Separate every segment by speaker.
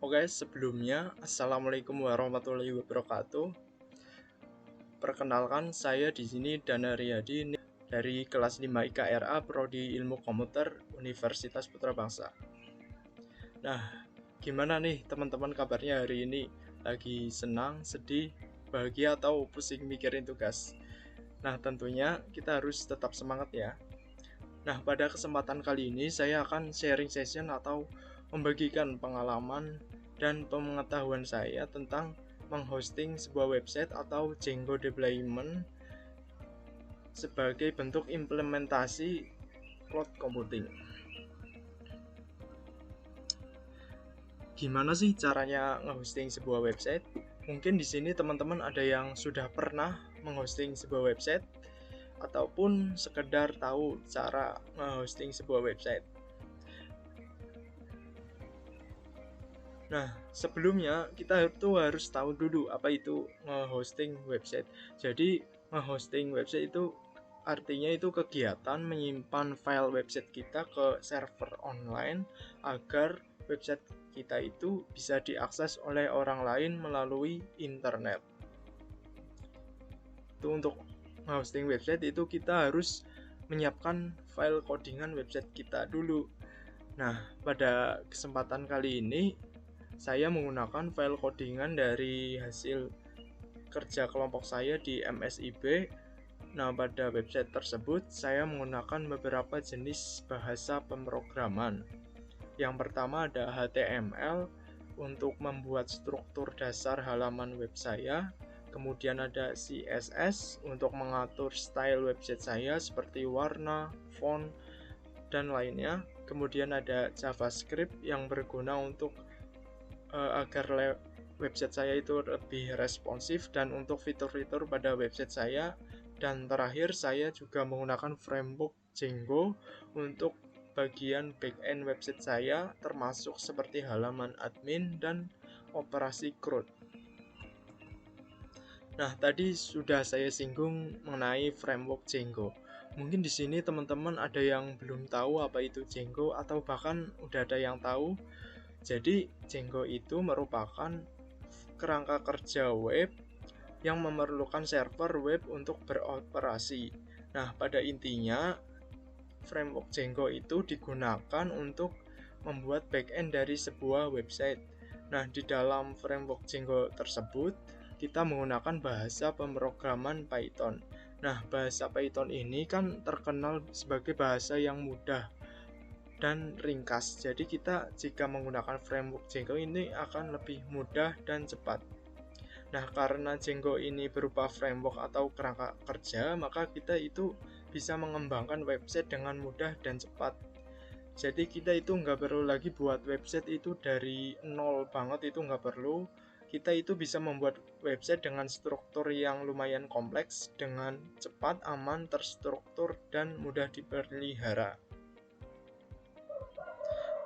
Speaker 1: Oke, sebelumnya Assalamualaikum warahmatullahi wabarakatuh. Perkenalkan, saya di sini Dana Riyadi dari kelas 5 IKRA Prodi Ilmu Komputer Universitas Putra Bangsa. Nah, gimana nih teman-teman kabarnya hari ini? Lagi senang, sedih, bahagia, atau pusing mikirin tugas? Nah, tentunya kita harus tetap semangat ya. Nah, pada kesempatan kali ini saya akan sharing session atau membagikan pengalaman dan pengetahuan saya tentang menghosting sebuah website atau Django deployment sebagai bentuk implementasi cloud computing. Gimana sih caranya menghosting sebuah website? Mungkin di sini teman-teman ada yang sudah pernah menghosting sebuah website ataupun sekedar tahu cara menghosting sebuah website. Nah, sebelumnya kita itu harus tahu dulu apa itu nge-hosting website. Jadi, nge-hosting website itu artinya itu kegiatan menyimpan file website kita ke server online agar website kita itu bisa diakses oleh orang lain melalui internet. Itu untuk hosting website itu kita harus menyiapkan file codingan website kita dulu. Nah, pada kesempatan kali ini saya menggunakan file codingan dari hasil kerja kelompok saya di MSIB. Nah, pada website tersebut saya menggunakan beberapa jenis bahasa pemrograman. Yang pertama ada HTML untuk membuat struktur dasar halaman web saya. Kemudian ada CSS untuk mengatur style website saya seperti warna, font, dan lainnya. Kemudian ada JavaScript yang berguna untuk agar website saya itu lebih responsif dan untuk fitur-fitur pada website saya. Dan terakhir saya juga menggunakan framework Django untuk bagian backend website saya, termasuk seperti halaman admin dan operasi CRUD. Nah, tadi sudah saya singgung mengenai framework Django. Mungkin di sini teman-teman ada yang belum tahu apa itu Django atau bahkan udah ada yang tahu. Jadi, Django itu merupakan kerangka kerja web yang memerlukan server web untuk beroperasi. Nah, pada intinya, framework Django itu digunakan untuk membuat backend dari sebuah website. Nah, di dalam framework Django tersebut, kita menggunakan bahasa pemrograman Python. Nah, bahasa Python ini kan terkenal sebagai bahasa yang mudah dan ringkas. Jadi kita jika menggunakan framework Django ini akan lebih mudah dan cepat. Nah, karena Django ini berupa framework atau kerangka kerja, maka kita itu bisa mengembangkan website dengan mudah dan cepat. Jadi kita itu nggak perlu lagi buat website itu dari nol banget, itu nggak perlu. Kita itu bisa membuat website dengan struktur yang lumayan kompleks, dengan cepat, aman, terstruktur, dan mudah dipelihara.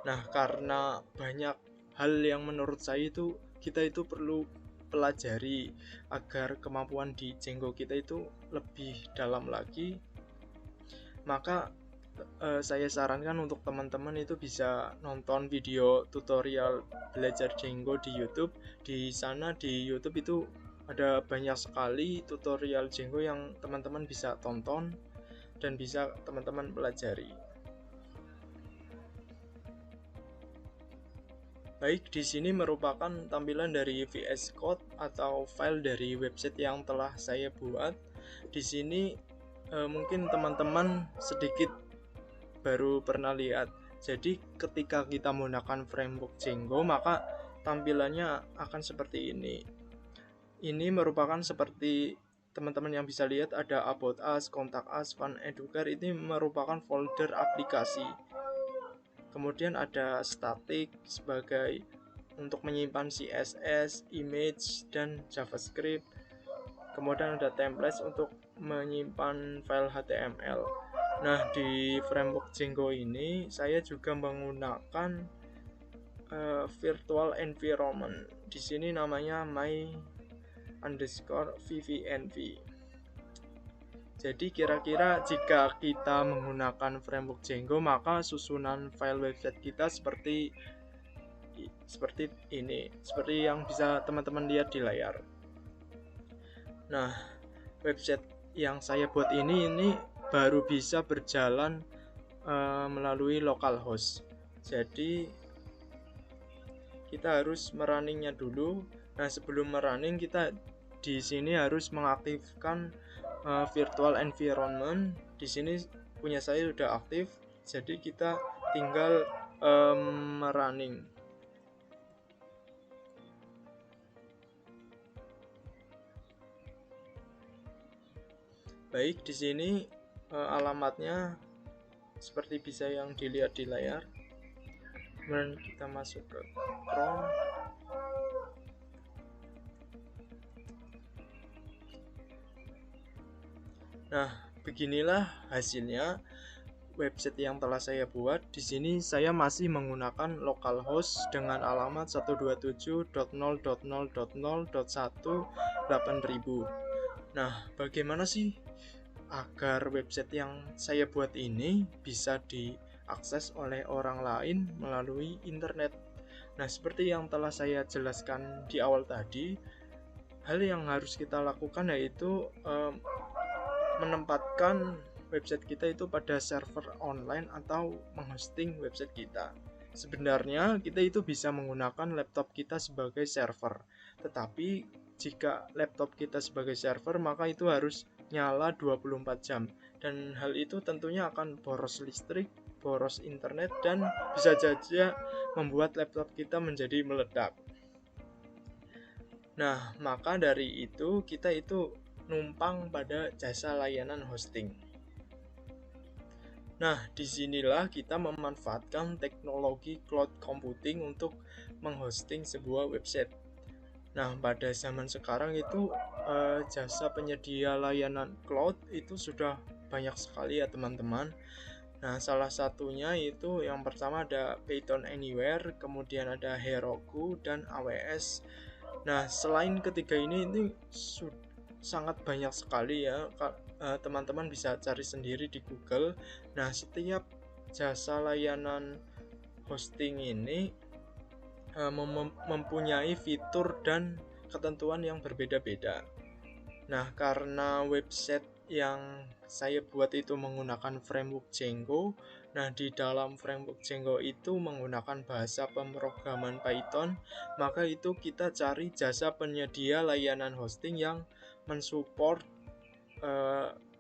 Speaker 1: Nah, karena banyak hal yang menurut saya itu kita itu perlu pelajari agar kemampuan di Django kita itu lebih dalam lagi, maka saya sarankan untuk teman-teman itu bisa nonton video tutorial belajar Django di YouTube. Di sana di YouTube itu ada banyak sekali tutorial Django yang teman-teman bisa tonton dan bisa teman-teman pelajari. Baik, di sini merupakan tampilan dari VS Code atau file dari website yang telah saya buat. Di sini mungkin teman-teman sedikit baru pernah lihat. Jadi ketika kita menggunakan framework Django, maka tampilannya akan seperti ini. Ini merupakan seperti teman-teman yang bisa lihat ada About Us, Contact Us, Fun Educar. Ini merupakan folder aplikasi. Kemudian ada static sebagai untuk menyimpan CSS, image, dan JavaScript. Kemudian ada templates untuk menyimpan file HTML. Nah, di framework Django ini saya juga menggunakan virtual environment. Di sini namanya my_vvnv. Jadi kira-kira jika kita menggunakan framework Django, maka susunan file website kita seperti seperti ini, seperti yang bisa teman-teman lihat di layar. Nah, website yang saya buat ini baru bisa berjalan melalui localhost. Jadi kita harus merunningnya dulu. Nah, sebelum merunning kita di sini harus mengaktifkan virtual environment. Di sini punya saya sudah aktif, jadi kita tinggal merunning. Baik, di sini alamatnya seperti bisa yang dilihat di layar. Kemudian kita masuk ke Chrome. Nah, beginilah hasilnya website yang telah saya buat. Di sini saya masih menggunakan localhost dengan alamat 127.0.0.0.1.8000. Nah, bagaimana sih agar website yang saya buat ini bisa diakses oleh orang lain melalui internet? Nah, seperti yang telah saya jelaskan di awal tadi, hal yang harus kita lakukan yaitu menempatkan website kita itu pada server online atau menghosting website kita. Sebenarnya kita itu bisa menggunakan laptop kita sebagai server, tetapi jika laptop kita sebagai server maka itu harus nyala 24 jam, dan hal itu tentunya akan boros listrik, boros internet, dan bisa saja membuat laptop kita menjadi meledak. Nah, maka dari itu kita itu numpang pada jasa layanan hosting. Nah, disinilah kita memanfaatkan teknologi cloud computing untuk menghosting sebuah website. Nah, pada zaman sekarang itu jasa penyedia layanan cloud itu sudah banyak sekali ya teman-teman. Nah, salah satunya itu yang pertama ada Python Anywhere, kemudian ada Heroku dan AWS. Nah, selain ketiga ini sangat banyak sekali ya, teman-teman bisa cari sendiri di Google. Nah, setiap jasa layanan hosting ini mempunyai fitur dan ketentuan yang berbeda-beda. Nah, karena website yang saya buat itu menggunakan framework Django. Nah, di dalam framework Django itu menggunakan bahasa pemrograman Python, maka itu kita cari jasa penyedia layanan hosting yang mensupport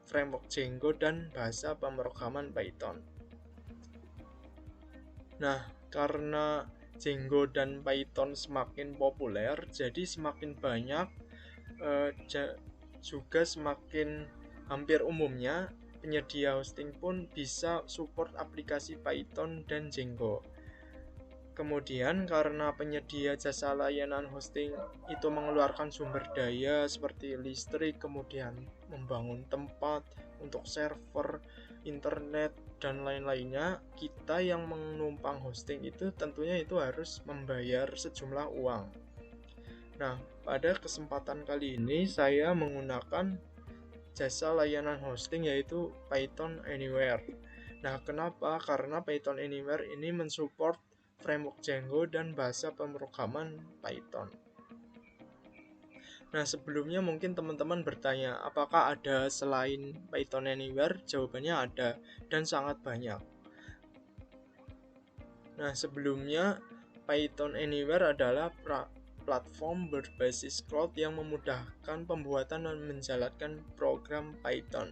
Speaker 1: framework Django dan bahasa pemrograman Python. Nah, karena Django dan Python semakin populer, jadi semakin banyak juga semakin hampir umumnya penyedia hosting pun bisa support aplikasi Python dan Django. Kemudian karena penyedia jasa layanan hosting itu mengeluarkan sumber daya seperti listrik, kemudian membangun tempat untuk server, internet, dan lain-lainnya, kita yang menumpang hosting itu tentunya itu harus membayar sejumlah uang. Nah, pada kesempatan kali ini saya menggunakan jasa layanan hosting yaitu Python Anywhere. Nah, kenapa? Karena Python Anywhere ini mensupport framework Django dan bahasa pemrograman Python. Nah, sebelumnya mungkin teman-teman bertanya, apakah ada selain Python Anywhere? Jawabannya ada, dan sangat banyak. Nah, sebelumnya Python Anywhere adalah platform berbasis cloud yang memudahkan pembuatan dan menjalankan program Python.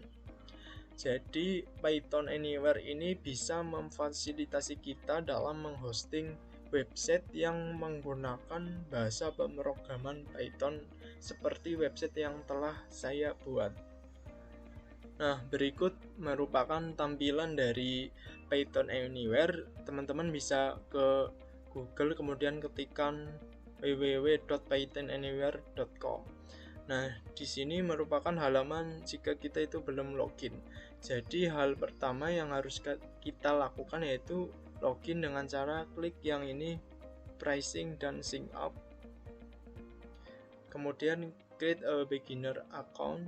Speaker 1: Jadi, Python Anywhere ini bisa memfasilitasi kita dalam menghosting website yang menggunakan bahasa pemrograman Python seperti website yang telah saya buat. Nah, berikut merupakan tampilan dari Python Anywhere. Teman-teman bisa ke Google kemudian ketikkan www.pythonanywhere.com. Nah, di sini merupakan halaman jika kita itu belum login. Jadi, hal pertama yang harus kita lakukan yaitu login dengan cara klik yang ini, pricing dan sign up. Kemudian create a beginner account.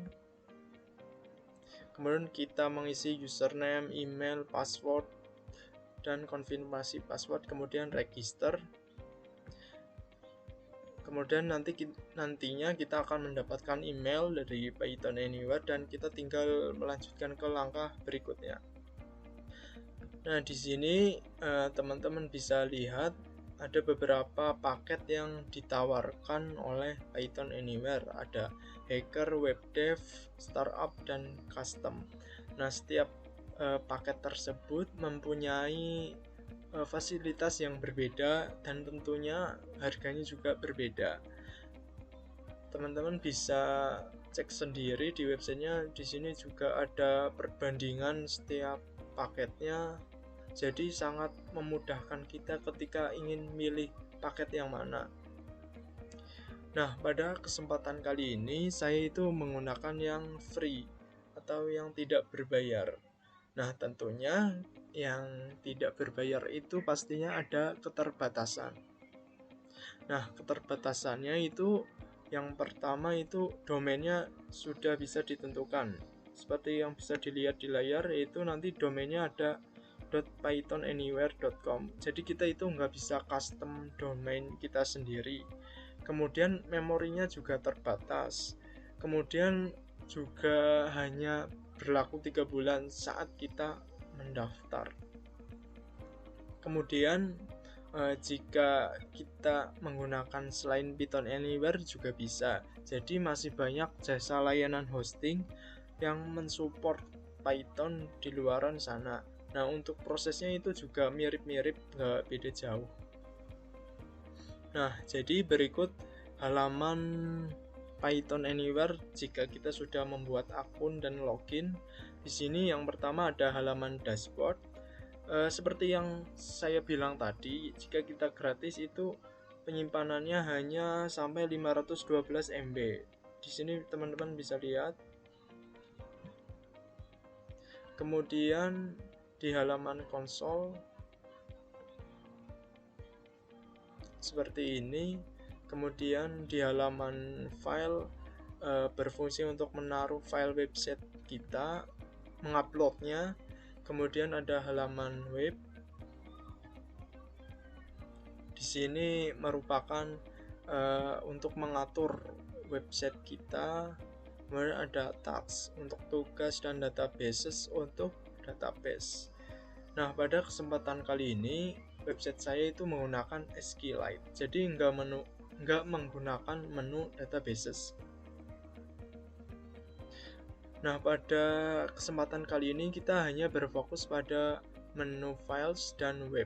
Speaker 1: Kemudian kita mengisi username, email, password, dan konfirmasi password, kemudian register. Kemudian nantinya kita akan mendapatkan email dari Python Anywhere dan kita tinggal melanjutkan ke langkah berikutnya. Nah, di sini teman-teman bisa lihat ada beberapa paket yang ditawarkan oleh Python Anywhere. Ada Hacker, Web Dev, Startup, dan Custom. Nah, setiap paket tersebut mempunyai fasilitas yang berbeda dan tentunya harganya juga berbeda. Teman-teman bisa cek sendiri di websitenya. Di sini juga ada perbandingan setiap paketnya. Jadi sangat memudahkan kita ketika ingin milih paket yang mana. Nah, pada kesempatan kali ini saya itu menggunakan yang free atau yang tidak berbayar. Nah, tentunya yang tidak berbayar itu pastinya ada keterbatasan. Nah, keterbatasannya itu yang pertama itu domainnya sudah bisa ditentukan. Seperti yang bisa dilihat di layar, yaitu nanti domainnya ada .pythonanywhere.com. Jadi kita itu nggak bisa custom domain kita sendiri. Kemudian memorinya juga terbatas. Kemudian juga hanya berlaku 3 bulan saat kita mendaftar. Kemudian jika kita menggunakan selain Python Anywhere juga bisa. Jadi masih banyak jasa layanan hosting yang mensupport Python di luaran sana. Nah, untuk prosesnya itu juga mirip-mirip, nggak beda jauh. Nah, jadi berikut halaman Python Anywhere jika kita sudah membuat akun dan login. Di sini yang pertama ada halaman dashboard. Seperti yang saya bilang tadi, jika kita gratis itu penyimpanannya hanya sampai 512 MB. Di sini teman-teman bisa lihat. Kemudian di halaman konsol seperti ini. Kemudian di halaman file berfungsi untuk menaruh file website kita, menguploadnya. Kemudian ada halaman web. Di sini merupakan untuk mengatur website kita. Kemudian ada task untuk tugas dan databases untuk database. Nah, pada kesempatan kali ini website saya itu menggunakan SQLite. Jadi nggak menggunakan menu databases. Nah, pada kesempatan kali ini kita hanya berfokus pada menu files dan web.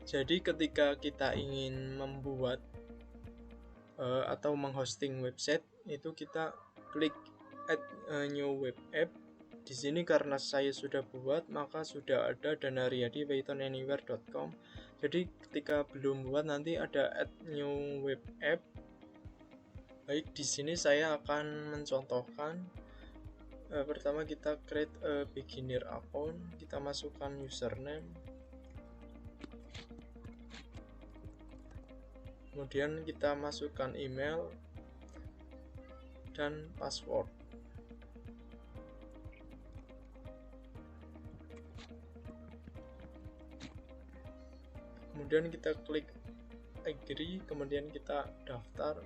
Speaker 1: Jadi ketika kita ingin membuat atau menghosting website, itu kita klik add a new web app. Di sini karena saya sudah buat, maka sudah ada dan Haryadi pythonanywhere.com. Jadi ketika belum buat nanti ada add new web app. Baik, di sini saya akan mencontohkan. Pertama kita create a beginner account, kita masukkan username. Kemudian kita masukkan email dan password. Kemudian kita klik agree, kemudian kita daftar.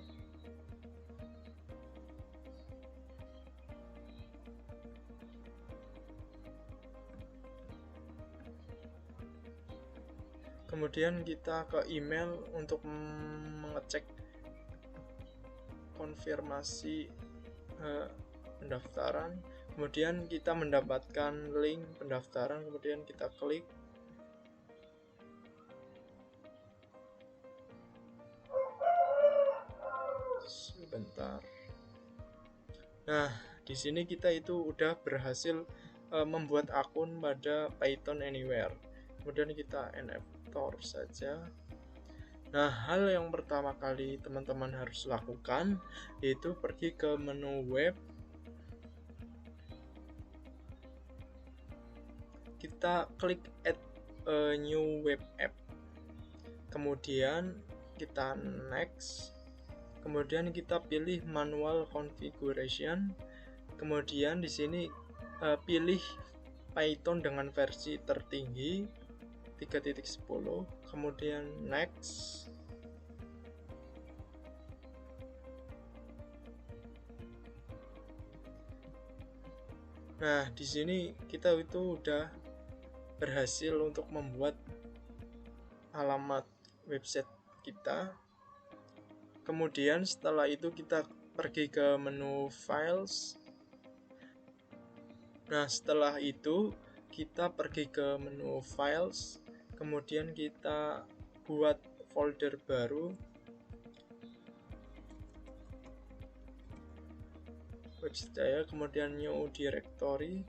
Speaker 1: Kemudian kita ke email untuk mengecek konfirmasi pendaftaran. Kemudian kita mendapatkan link pendaftaran, kemudian kita klik. Sebentar. Nah, di sini kita itu udah berhasil membuat akun pada Python Anywhere. Kemudian kita enable saja. Nah, hal yang pertama kali teman-teman harus lakukan yaitu pergi ke menu web. Kita klik add a new web app. Kemudian kita next. Kemudian kita pilih manual configuration. Kemudian di sini pilih Python dengan versi tertinggi 3.10, kemudian next. Nah, di sini kita itu udah berhasil untuk membuat alamat website kita. Kemudian setelah itu kita pergi ke menu files. Nah, setelah itu kita pergi ke menu files, kemudian kita buat folder baru, website saya, kemudian new directory.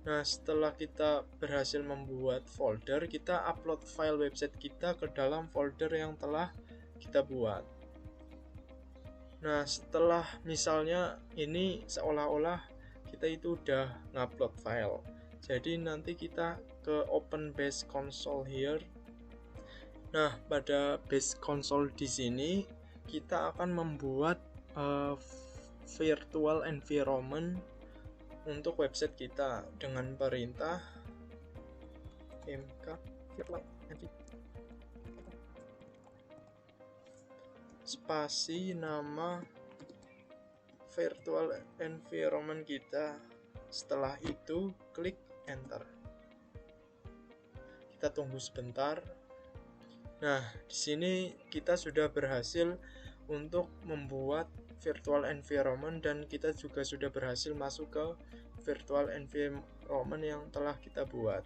Speaker 1: Nah, setelah kita berhasil membuat folder, kita upload file website kita ke dalam folder yang telah kita buat. Nah, setelah misalnya ini seolah-olah kita itu udah ngupload file. Jadi nanti kita ke open base console here. Nah, pada base console di sini kita akan membuat virtual environment untuk website kita dengan perintah mk virtual spasi nama virtual environment kita. Setelah itu klik enter. Kita tunggu sebentar. Nah, di sini kita sudah berhasil untuk membuat virtual environment dan kita juga sudah berhasil masuk ke virtual environment yang telah kita buat.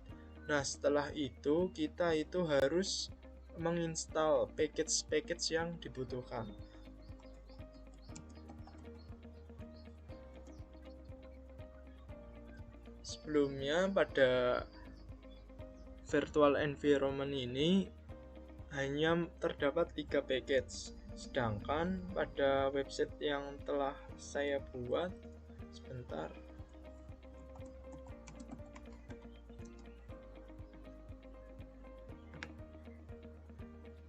Speaker 1: Nah, setelah itu kita itu harus menginstal package-package yang dibutuhkan. Sebelumnya pada virtual environment ini hanya terdapat 3 package, sedangkan pada website yang telah saya buat, sebentar,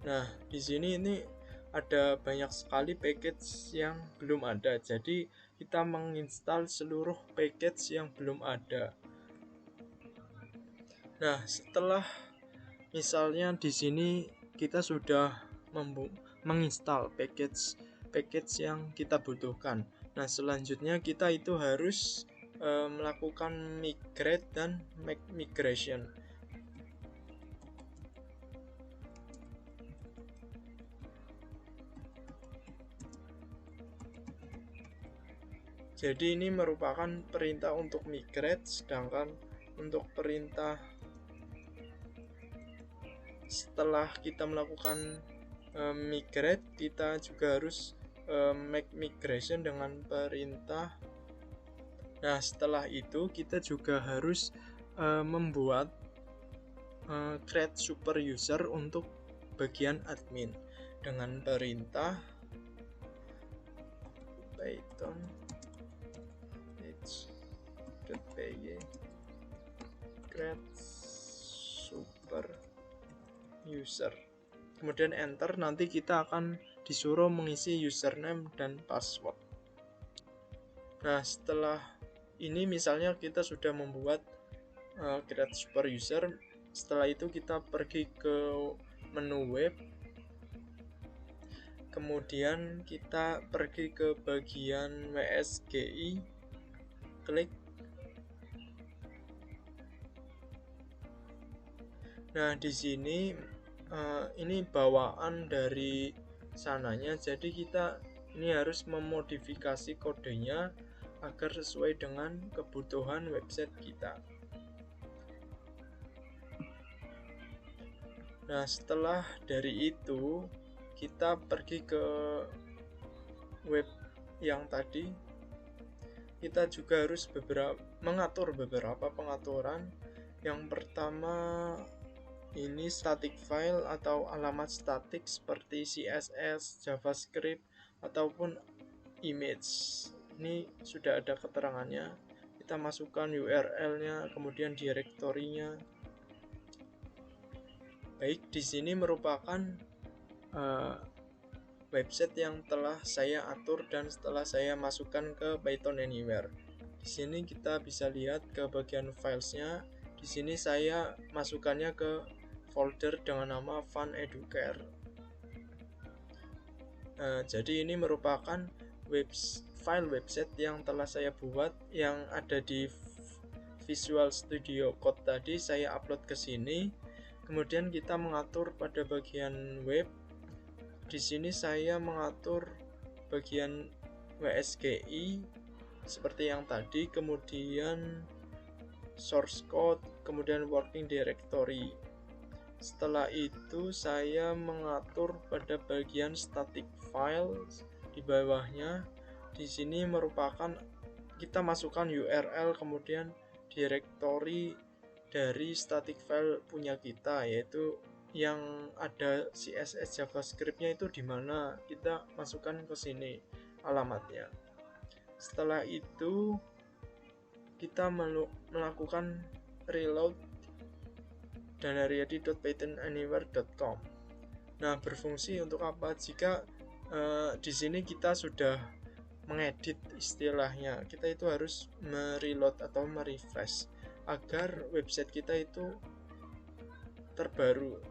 Speaker 1: nah di sini ini ada banyak sekali package yang belum ada, jadi kita menginstal seluruh package yang belum ada. Nah, setelah misalnya di sini kita sudah menginstal package yang kita butuhkan. Nah, selanjutnya kita itu harus melakukan migrate dan make migration. Jadi ini merupakan perintah untuk migrate, sedangkan untuk perintah setelah kita melakukan migrate, kita juga harus make migration dengan perintah. Nah, setelah itu kita juga harus membuat create super user untuk bagian admin dengan perintah python h.py create super user, kemudian enter. Nanti kita akan disuruh mengisi username dan password. Nah, setelah ini misalnya kita sudah membuat create super user. Setelah itu kita pergi ke menu web, kemudian kita pergi ke bagian WSGI, klik. Nah, di sini ini bawaan dari sananya, jadi kita ini harus memodifikasi kodenya agar sesuai dengan kebutuhan website kita. Nah, setelah dari itu kita pergi ke web yang tadi. Kita juga harus mengatur beberapa pengaturan. Yang pertama ini static file atau alamat statik seperti CSS, JavaScript, ataupun image. Ini sudah ada keterangannya. Kita masukkan URL-nya, kemudian direktorinya. Baik, di sini merupakan website yang telah saya atur dan setelah saya masukkan ke Python Anywhere. Di sini kita bisa lihat ke bagian filesnya. Di sini saya masukkannya ke folder dengan nama Fun Educare. Jadi ini merupakan file website yang telah saya buat yang ada di Visual Studio Code tadi, saya upload ke sini. Kemudian kita mengatur pada bagian web. Di sini saya mengatur bagian WSGI seperti yang tadi, kemudian source code, kemudian working directory. Setelah itu saya mengatur pada bagian static file di bawahnya. Di sini merupakan kita masukkan URL kemudian directory dari static file punya kita, yaitu yang ada CSS JavaScript-nya itu di mana, kita masukkan ke sini alamatnya. Setelah itu kita melakukan reload danariadi.pythonanywhere.com. Nah, berfungsi untuk apa? Jika di sini kita sudah mengedit, istilahnya kita itu harus mereload atau merefresh agar website kita itu terbaru.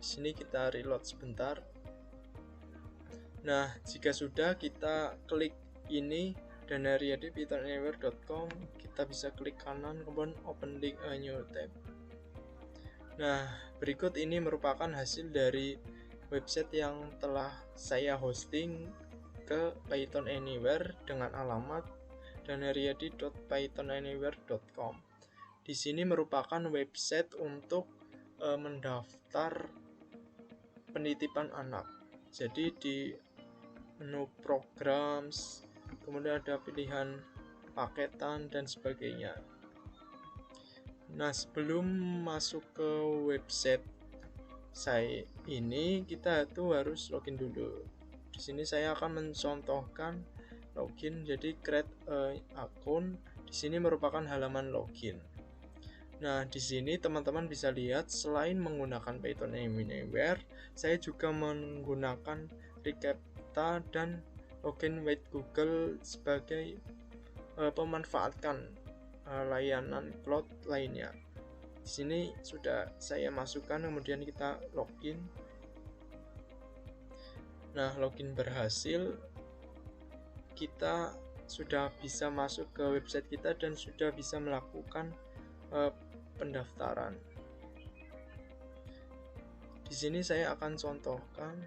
Speaker 1: Di sini kita reload sebentar. Nah, jika sudah, kita klik ini danariadi.pythonanywhere.com, kita bisa klik kanan kemudian open link a new tab. Nah, berikut ini merupakan hasil dari website yang telah saya hosting ke Python Anywhere dengan alamat danariadi.pythonanywhere.com. Di sini merupakan website untuk mendaftar penitipan anak. Jadi di menu programs, kemudian ada pilihan paketan dan sebagainya. Nah, sebelum masuk ke website saya ini, kita tuh harus login dulu. Di sini saya akan mencontohkan login. Jadi create akun. Di sini merupakan halaman login. Nah, di sini teman-teman bisa lihat selain menggunakan Python Anywhere, saya juga menggunakan Recaptcha dan login with Google sebagai pemanfaatkan layanan cloud lainnya. Di sini sudah saya masukkan, kemudian kita login. Nah, login berhasil, kita sudah bisa masuk ke website kita dan sudah bisa melakukan pendaftaran. Di sini saya akan contohkan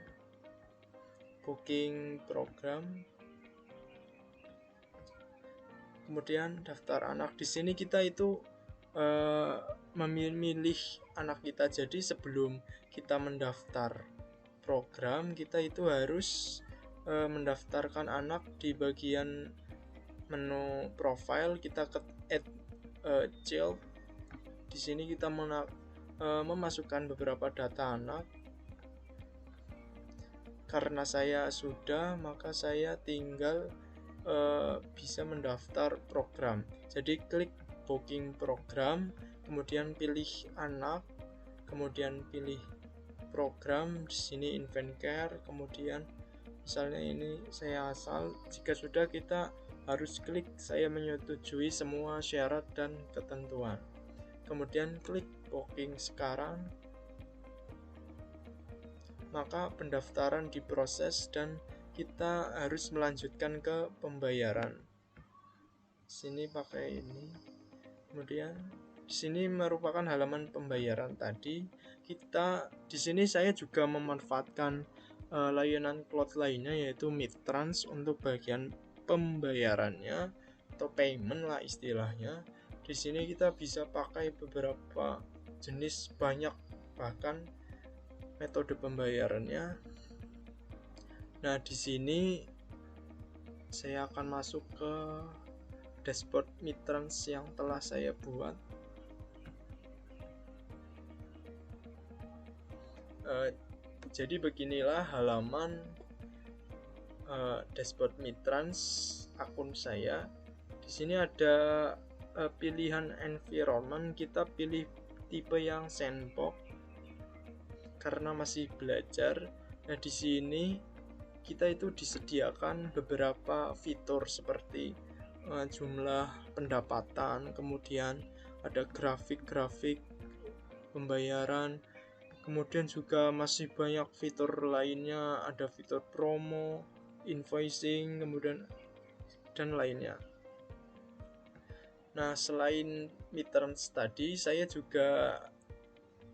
Speaker 1: booking program, kemudian daftar anak. Di sini kita itu memilih anak kita. Jadi sebelum kita mendaftar program, kita itu harus mendaftarkan anak. Di bagian menu profile kita ke add child. Di sini kita memasukkan beberapa data anak. Karena saya sudah, maka saya tinggal bisa mendaftar program. Jadi klik booking program, kemudian pilih anak, kemudian pilih program. Di sini infant care, kemudian misalnya ini saya asal. Jika sudah, kita harus klik saya menyetujui semua syarat dan ketentuan. Kemudian klik booking sekarang. Maka pendaftaran diproses dan kita harus melanjutkan ke pembayaran. Sini pakai ini. Kemudian di sini merupakan halaman pembayaran tadi. Di sini saya juga memanfaatkan layanan cloud lainnya, yaitu Midtrans untuk bagian pembayarannya atau payment lah istilahnya. Di sini kita bisa pakai beberapa jenis, banyak bahkan metode pembayarannya. Nah, di sini saya akan masuk ke dashboard Midtrans yang telah saya buat. Jadi beginilah halaman dashboard Midtrans akun saya. Di sini ada pilihan environment, kita pilih tipe yang sandbox karena masih belajar. Nah, di sini kita itu disediakan beberapa fitur seperti jumlah pendapatan, kemudian ada grafik-grafik pembayaran, Kemudian juga masih banyak fitur lainnya, ada fitur promo, invoicing, kemudian dan lainnya. Nah, selain Midterms tadi, saya juga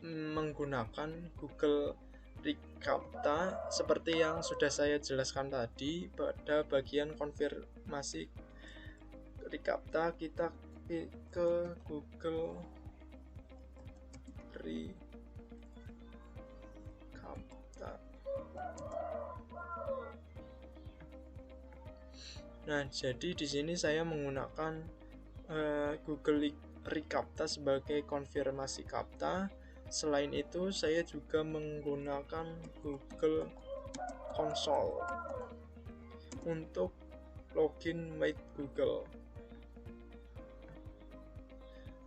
Speaker 1: menggunakan Google Recaptcha seperti yang sudah saya jelaskan tadi. Pada bagian konfirmasi Recaptcha, kita ke Google Recaptcha. Nah, jadi di sini saya menggunakan Google Recaptcha sebagai konfirmasi CAPTCHA. Selain itu, saya juga menggunakan Google Console untuk login with Google.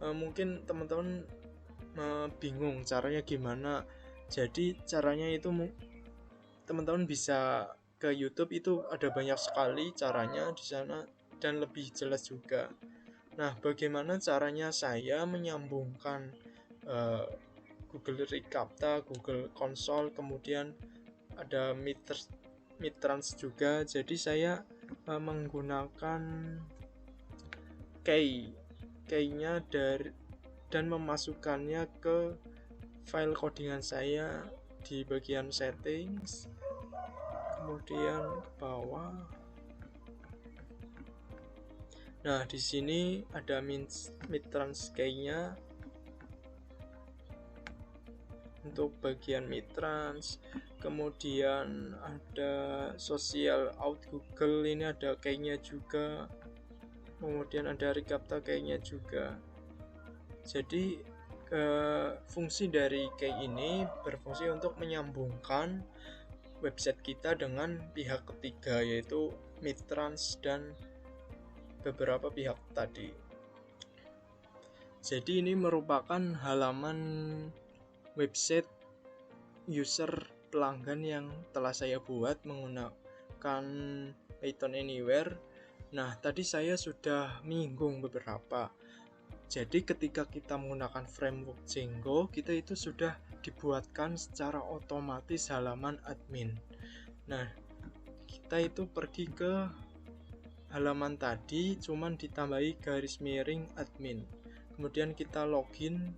Speaker 1: Mungkin teman-teman bingung caranya gimana. Jadi caranya itu teman-teman bisa ke YouTube, itu ada banyak sekali caranya di sana dan lebih jelas juga. Nah, bagaimana caranya saya menyambungkan Google Recaptcha, Google Console, kemudian ada Midtrans juga. Jadi saya menggunakan key-nya dan memasukkannya ke file codingan saya di bagian settings, kemudian ke bawah. Nah, di sini ada Midtrans key-nya untuk bagian Midtrans. Kemudian ada Social Out Google, ini ada key-nya juga. Kemudian ada Recaptcha key-nya juga. Jadi fungsi dari key ini berfungsi untuk menyambungkan website kita dengan pihak ketiga, yaitu Midtrans dan beberapa pihak tadi. Jadi ini merupakan halaman website user pelanggan yang telah saya buat menggunakan Python Anywhere. Nah, tadi saya sudah menyinggung beberapa. Jadi ketika kita menggunakan framework Django, kita itu sudah dibuatkan secara otomatis halaman admin. Nah, kita itu pergi ke halaman tadi, cuman ditambahi garis miring admin. Kemudian kita login.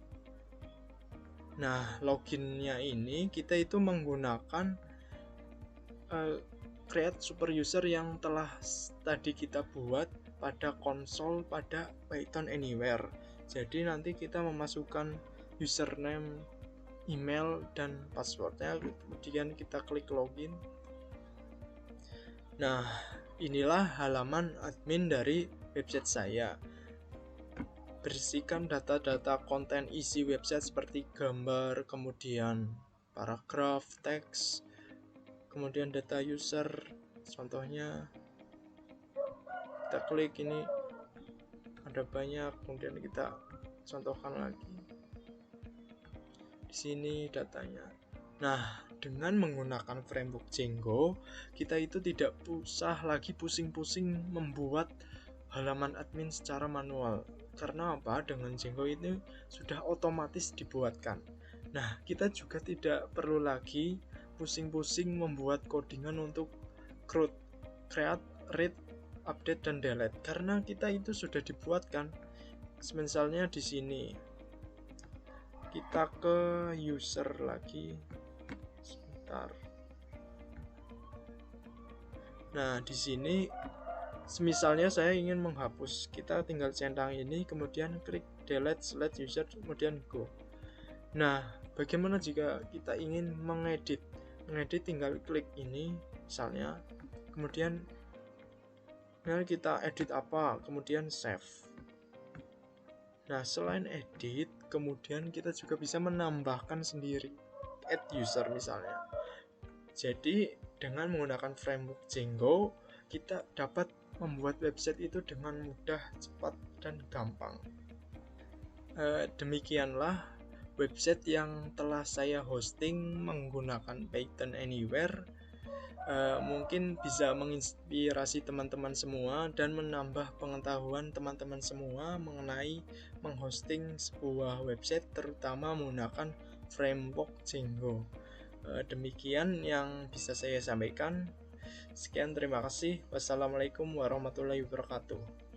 Speaker 1: Nah, loginnya ini kita itu menggunakan create super user yang telah tadi kita buat pada konsol pada Python Anywhere. Jadi nanti kita memasukkan username, email, dan passwordnya, kemudian kita klik login. Nah, inilah halaman admin dari website saya. Bersihkan data-data konten isi website seperti gambar, kemudian paragraf, teks, kemudian data user. Contohnya kita klik ini, ada banyak, kemudian kita contohkan lagi. Di sini datanya. Nah, dengan menggunakan framework Django, kita itu tidak usah lagi pusing-pusing membuat halaman admin secara manual. Karena apa? Dengan Django ini sudah otomatis dibuatkan. Nah, kita juga tidak perlu lagi pusing-pusing membuat codingan untuk create, read, update, dan delete. Karena kita itu sudah dibuatkan. Misalnya di sini kita ke user lagi. Sebentar. Nah, di sini misalnya saya ingin menghapus, kita tinggal centang ini, kemudian klik delete, select user, kemudian go. Nah, bagaimana jika kita ingin mengedit? Mengedit tinggal klik ini, misalnya, kemudian kita edit apa, kemudian save. Nah, selain edit, kemudian kita juga bisa menambahkan sendiri, add user misalnya. Jadi dengan menggunakan framework Django, kita dapat membuat website itu dengan mudah, cepat, dan gampang. Demikianlah website yang telah saya hosting menggunakan Python Anywhere. mungkin bisa menginspirasi teman-teman semua dan menambah pengetahuan teman-teman semua mengenai menghosting sebuah website, terutama menggunakan framework Django. Demikian yang bisa saya sampaikan. Sekian, terima kasih. Wassalamualaikum warahmatullahi wabarakatuh.